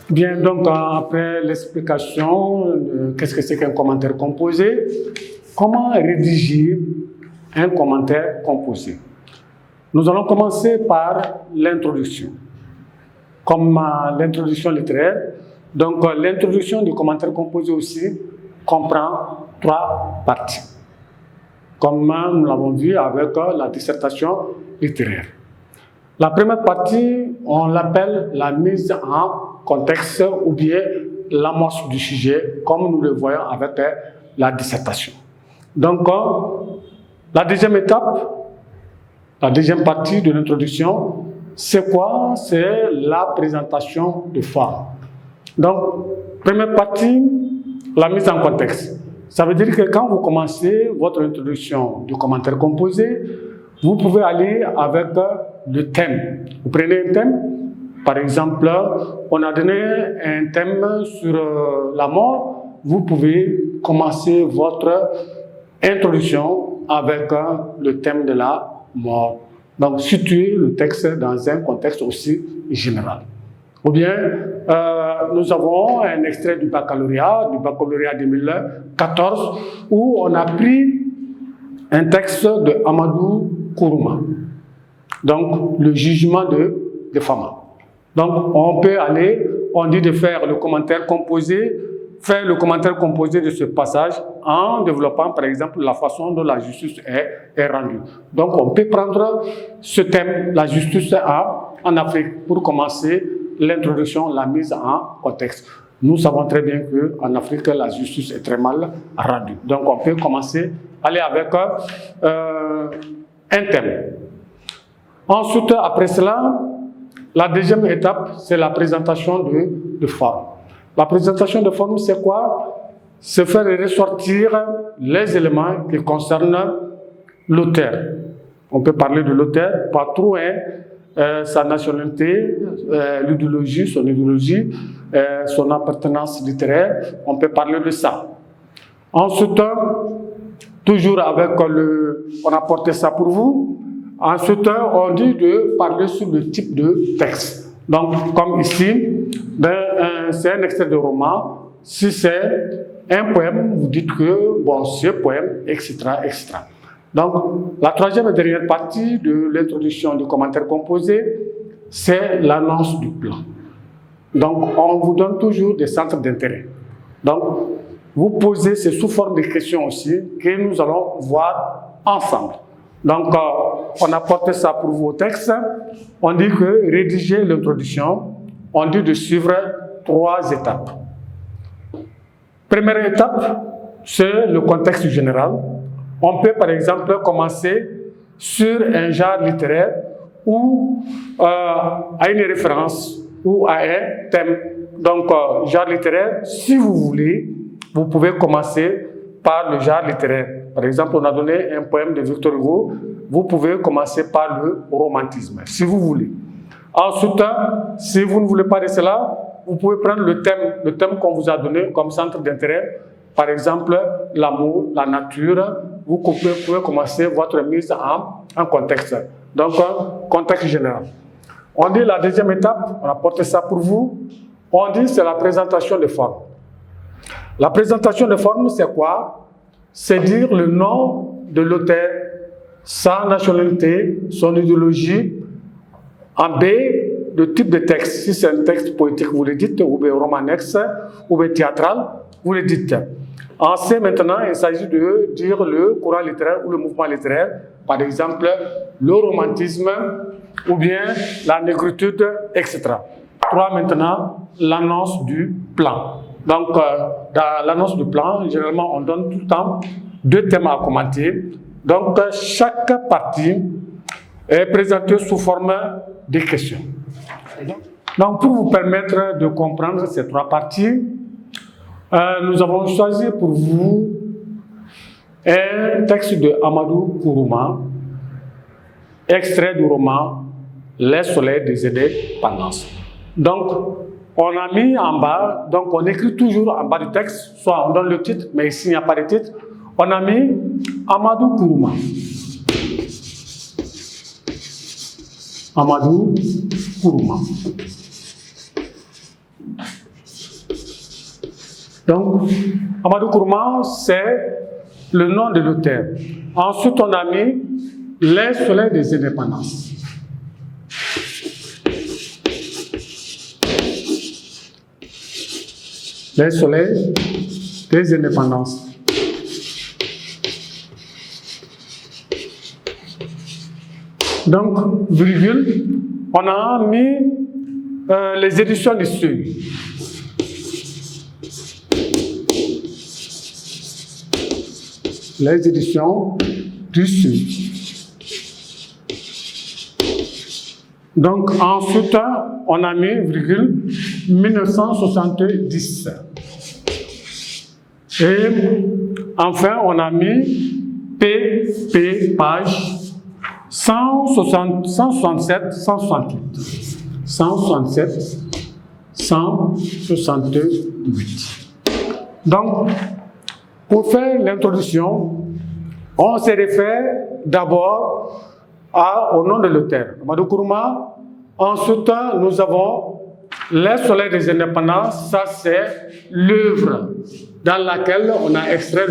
Bien, donc après l'explication de qu'est-ce que c'est qu'un commentaire composé, comment rédiger un commentaire composé? Nous allons commencer par l'introduction. Comme l'introduction littéraire, donc l'introduction du commentaire composé aussi comprend 3 parties. Comme nous l'avons vu avec la dissertation littéraire. La première partie, on l'appelle la mise en contexte ou bien l'amorce du sujet, comme nous le voyons avec la dissertation. Donc, la deuxième étape, la deuxième partie de l'introduction, c'est quoi? C'est la présentation de forme. Donc, première partie, la mise en contexte. Ça veut dire que quand vous commencez votre introduction du commentaire composé, vous pouvez aller avec le thème. Vous prenez un thème, par exemple, on a donné un thème sur la mort. Vous pouvez commencer votre introduction avec le thème de la mort. Donc, situer le texte dans un contexte aussi général. Ou bien, nous avons un extrait du baccalauréat 2014, où on a pris un texte de Amadou Kourouma. Donc, le jugement de Fama. Donc, on peut aller, on dit de faire le commentaire composé, faire le commentaire composé de ce passage en développant, par exemple, la façon dont la justice est rendue. Donc, on peut prendre ce thème, la justice en Afrique, pour commencer l'introduction, la mise en contexte. Nous savons très bien qu'en Afrique, la justice est très mal rendue. Donc, on peut commencer, aller avec un thème. Ensuite, après cela, la deuxième étape, c'est la présentation de forme. La présentation de forme, c'est quoi? C'est faire ressortir les éléments qui concernent l'auteur. On peut parler de l'auteur, pas trop, sa nationalité, l'idéologie, son appartenance littéraire. On peut parler de ça. Ensuite, toujours avec on a porté ça pour vous. Ensuite, on dit de parler sur le type de texte. Donc, comme ici, c'est un extrait de roman. Si c'est un poème, vous dites que, bon, c'est un poème, etc., etc. Donc, la troisième et dernière partie de l'introduction du commentaire composé, c'est l'annonce du plan. Donc, on vous donne toujours des centres d'intérêt. Donc, vous posez, c'est sous forme de questions aussi, que nous allons voir ensemble. Donc, on a porté ça pour vos textes. On dit que rédiger l'introduction, on dit de suivre 3 étapes. Première étape, c'est le contexte général. On peut, par exemple, commencer sur un genre littéraire ou à une référence ou à un thème. Donc, genre littéraire, si vous voulez, vous pouvez commencer par le genre littéraire. Par exemple, on a donné un poème de Victor Hugo. Vous pouvez commencer par le romantisme, si vous voulez. Ensuite, si vous ne voulez pas de cela, vous pouvez prendre le thème qu'on vous a donné comme centre d'intérêt. Par exemple, l'amour, la nature. Vous pouvez commencer votre mise en contexte. Donc, contexte général. On dit la deuxième étape, on a porté ça pour vous. On dit c'est la présentation de forme. La présentation de forme, c'est quoi? C'est dire le nom de l'auteur, sa nationalité, son idéologie. En B, le type de texte. Si c'est un texte poétique, vous le dites, ou bien romanesque, ou bien théâtral, vous le dites. En C, maintenant, il s'agit de dire le courant littéraire ou le mouvement littéraire. Par exemple, le romantisme, ou bien la négritude, etc. 3, maintenant, l'annonce du plan. Donc, dans l'annonce du plan, généralement, on donne tout le temps 2 thèmes à commenter. Donc, chaque partie est présentée sous forme de questions. Donc, pour vous permettre de comprendre ces 3 parties, nous avons choisi pour vous un texte de Amadou Kourouma, extrait du roman Les soleils des indépendances. Donc, on a mis en bas, donc on écrit toujours en bas du texte, soit on donne le titre, mais ici il n'y a pas de titre. On a mis Amadou Kourouma. Amadou Kourouma. Donc, Amadou Kourouma, c'est le nom de l'auteur. Ensuite, on a mis Les Soleils des Indépendances. Les Soleils des Indépendances. Donc, virgule, on a mis les éditions du Seuil. Les éditions du Seuil. Donc, ensuite, on a mis, virgule, 1970. Et enfin, on a mis PP, page 167, 168. 167, 168. Donc, pour faire l'introduction, on se réfère d'abord au nom de l'auteur, Amadou Kourouma. Ensuite, nous avons Les Soleils des Indépendances. Ça, c'est l'œuvre dans laquelle on a extrait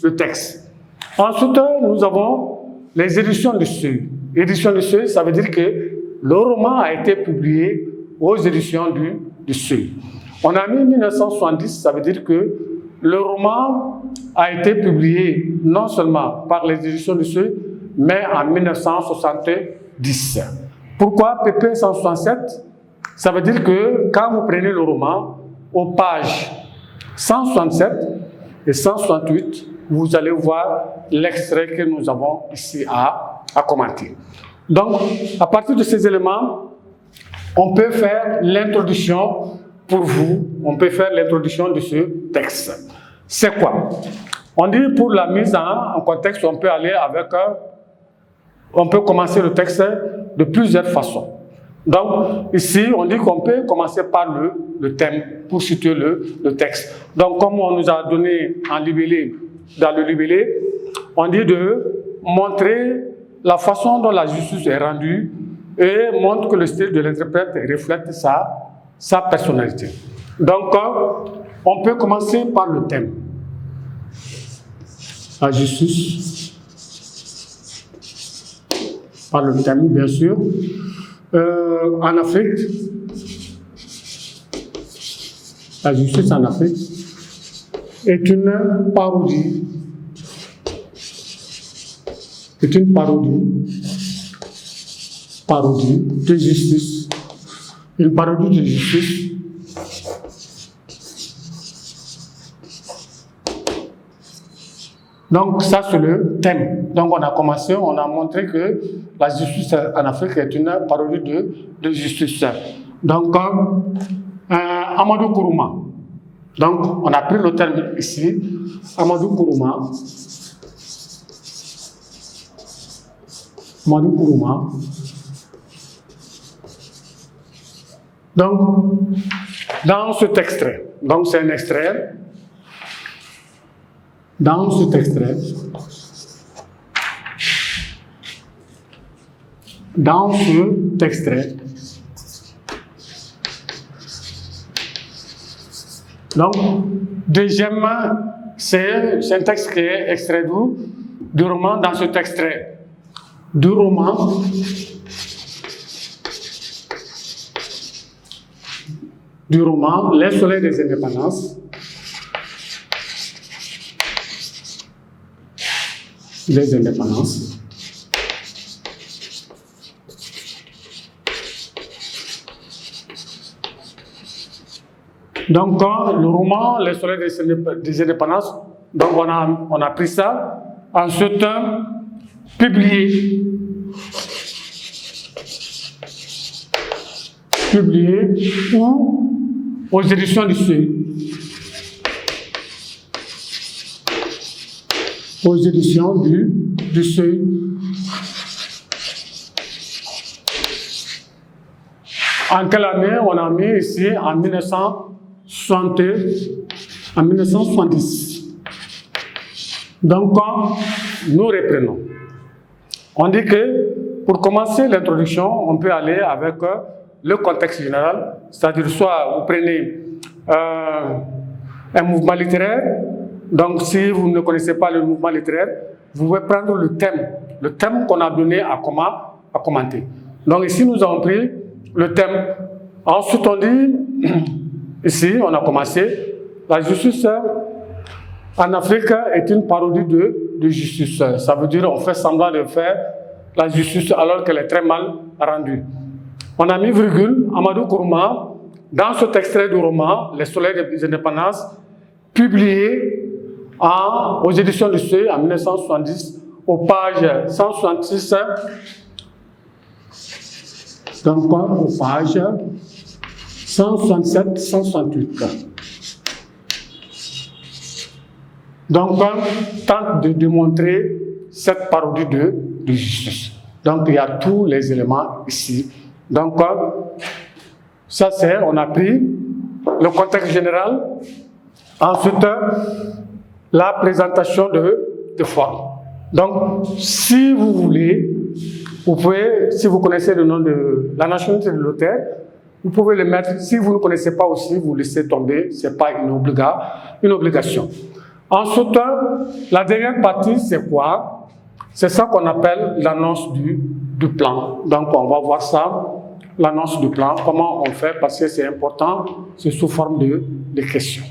le texte. Ensuite, nous avons les éditions du Seuil. Éditions du Seuil, ça veut dire que le roman a été publié aux éditions du Seuil. On a mis 1970, ça veut dire que le roman a été publié non seulement par les éditions du Seuil, mais en 1970. Pourquoi PP 167? Ça veut dire que quand vous prenez le roman, aux pages 167 et 168, vous allez voir l'extrait que nous avons ici à commenter. Donc, à partir de ces éléments, on peut faire l'introduction pour vous, on peut faire l'introduction de ce texte. C'est quoi? On dit pour la mise en contexte, on peut aller avec, on peut commencer le texte de plusieurs façons. Donc, ici, on dit qu'on peut commencer par le thème pour situer le texte. Donc, comme on nous a donné en libellé, dans le libellé, on dit de montrer la façon dont la justice est rendue et montre que le style de l'interprète reflète sa personnalité. Donc, on peut commencer par le thème. La justice, par le thème, bien sûr. En Afrique, la justice en Afrique est une parodie. C'est une parodie de justice. Une parodie de justice. Donc ça c'est le thème. Donc on a commencé, on a montré que la justice en Afrique est une parodie de justice. Donc Amadou Kourouma. Donc on a pris le terme ici, Amadou Kourouma. Amadou Kourouma. Donc dans cet extrait, donc c'est un extrait. Dans cet extrait, donc, deuxième, c'est un texte qui est extrait du roman dans cet extrait. Du roman Les Soleils des Indépendances. Des indépendances. Donc, le roman Les Soleils des Indépendances, donc on a pris ça. Ensuite, publié ou aux éditions du Seuil. Aux éditions du Seuil. En quelle année? On a mis ici en 1970. Donc, nous reprenons. On dit que pour commencer l'introduction, on peut aller avec le contexte général, c'est-à-dire soit vous prenez un mouvement littéraire. Donc, si vous ne connaissez pas le mouvement littéraire, vous pouvez prendre le thème qu'on a donné à commenter. Donc, ici, nous avons pris le thème. Ensuite, on dit, ici, on a commencé, la justice en Afrique est une parodie de justice. Ça veut dire on fait semblant de faire la justice alors qu'elle est très mal rendue. On a mis virgule, Amadou Kourouma, dans cet extrait du roman, Les Soleils des Indépendances, publié aux éditions du Seuil en 1970, aux pages 166, donc aux pages 167-168. Donc, on tente de démontrer cette parodie de justice. Donc, il y a tous les éléments ici. Donc, ça c'est, on a pris le contexte général. Ensuite, la présentation de forme. Donc, si vous voulez, vous pouvez, si vous connaissez le nom de la nationalité de l'auteur, vous pouvez le mettre. Si vous ne connaissez pas aussi, vous laissez tomber. Ce n'est pas une obligation. Ensuite, la dernière partie, c'est quoi? C'est ça qu'on appelle l'annonce du plan. Donc, on va voir ça, l'annonce du plan, comment on fait, parce que c'est important, c'est sous forme de questions.